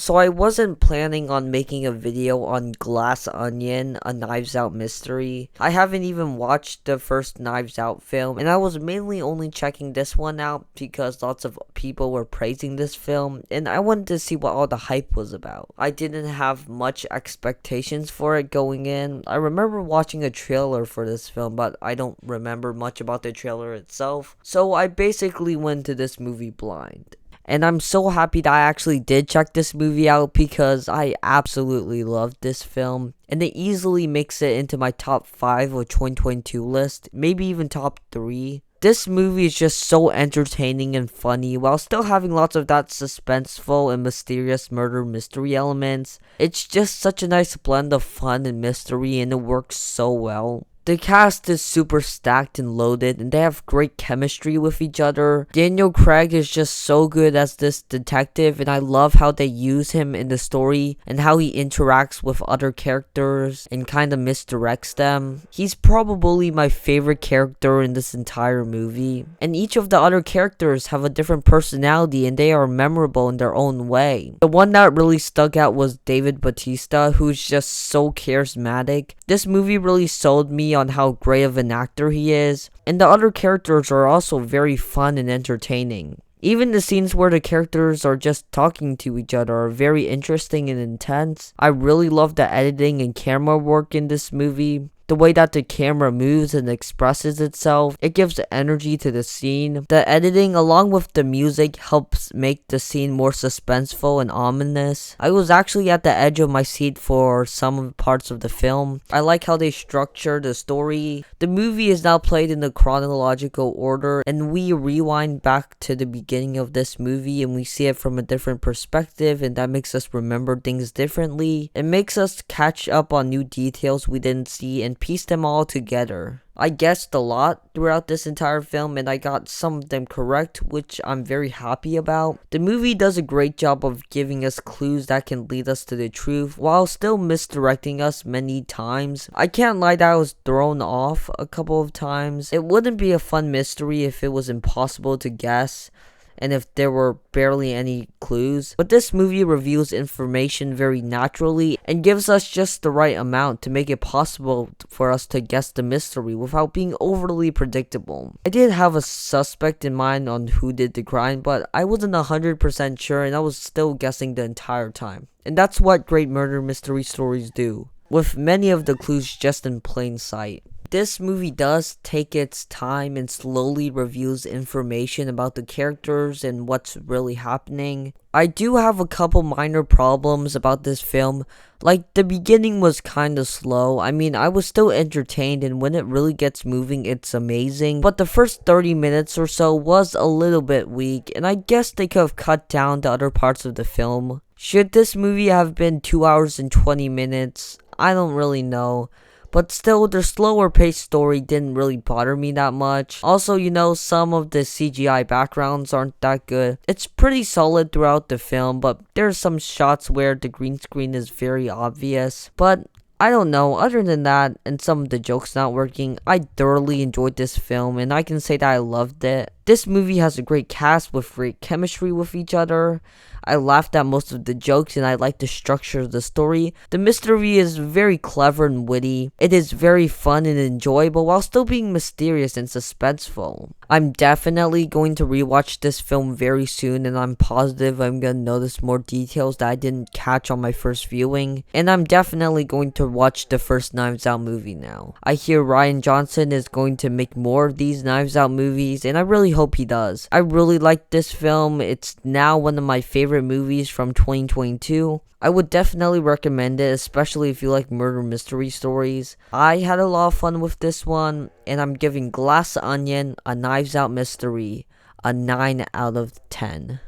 So I wasn't planning on making a video on Glass Onion, a Knives Out mystery. I haven't even watched the first Knives Out film, and I was mainly only checking this one out because lots of people were praising this film, and I wanted to see what all the hype was about. I didn't have much expectations for it going in. I remember watching a trailer for this film, but I don't remember much about the trailer itself, so I basically went to this movie blind. And I'm so happy that I actually did check this movie out because I absolutely loved this film. And it easily makes it into my top 5 of 2022 list, maybe even top 3. This movie is just so entertaining and funny while still having lots of that suspenseful and mysterious murder mystery elements. It's just such a nice blend of fun and mystery, and it works so well. The cast is super stacked and loaded, and they have great chemistry with each other. Daniel Craig is just so good as this detective, and I love how they use him in the story and how he interacts with other characters and kind of misdirects them. He's probably my favorite character in this entire movie, and each of the other characters have a different personality and they are memorable in their own way. The one that really stuck out was David Bautista, who's just so charismatic. This movie really sold me on how great of an actor he is, and the other characters are also very fun and entertaining. Even the scenes where the characters are just talking to each other are very interesting and intense. I really love the editing and camera work in this movie. The way that the camera moves and expresses itself, it gives energy to the scene. The editing along with the music helps make the scene more suspenseful and ominous. I was actually at the edge of my seat for some parts of the film. I like how they structure the story. The movie is now played in the chronological order, and we rewind back to the beginning of this movie and we see it from a different perspective, and that makes us remember things differently. It makes us catch up on new details we didn't see and piece them all together. I guessed a lot throughout this entire film, and I got some of them correct, which I'm very happy about. The movie does a great job of giving us clues that can lead us to the truth while still misdirecting us many times. I can't lie that I was thrown off a couple of times. It wouldn't be a fun mystery if it was impossible to guess and if there were barely any clues, but this movie reveals information very naturally and gives us just the right amount to make it possible for us to guess the mystery without being overly predictable. I did have a suspect in mind on who did the crime, but I wasn't 100% sure, and I was still guessing the entire time. And that's what great murder mystery stories do, with many of the clues just in plain sight. This movie does take its time and slowly reveals information about the characters and what's really happening. I do have a couple minor problems about this film. Like, the beginning was kinda slow. I mean, I was still entertained, and when it really gets moving, it's amazing. But the first 30 minutes or so was a little bit weak, and I guess they could have cut down the other parts of the film. Should this movie have been 2 hours and 20 minutes? I don't really know. But still, the slower paced story didn't really bother me that much. Also, some of the CGI backgrounds aren't that good. It's pretty solid throughout the film, but there's some shots where the green screen is very obvious. But I don't know, other than that, and some of the jokes not working, I thoroughly enjoyed this film, and I can say that I loved it. This movie has a great cast with great chemistry with each other. I laughed at most of the jokes, and I like the structure of the story. The mystery is very clever and witty. It is very fun and enjoyable while still being mysterious and suspenseful. I'm definitely going to rewatch this film very soon, and I'm positive I'm going to notice more details that I didn't catch on my first viewing. And I'm definitely going to watch the first Knives Out movie now. I hear Rian Johnson is going to make more of these Knives Out movies, and I really hope he does. I really like this film. It's now one of my favorite movies from 2022. I would definitely recommend it, especially if you like murder mystery stories. I had a lot of fun with this one, and I'm giving Glass Onion, a Knives Out mystery, a 9 out of 10.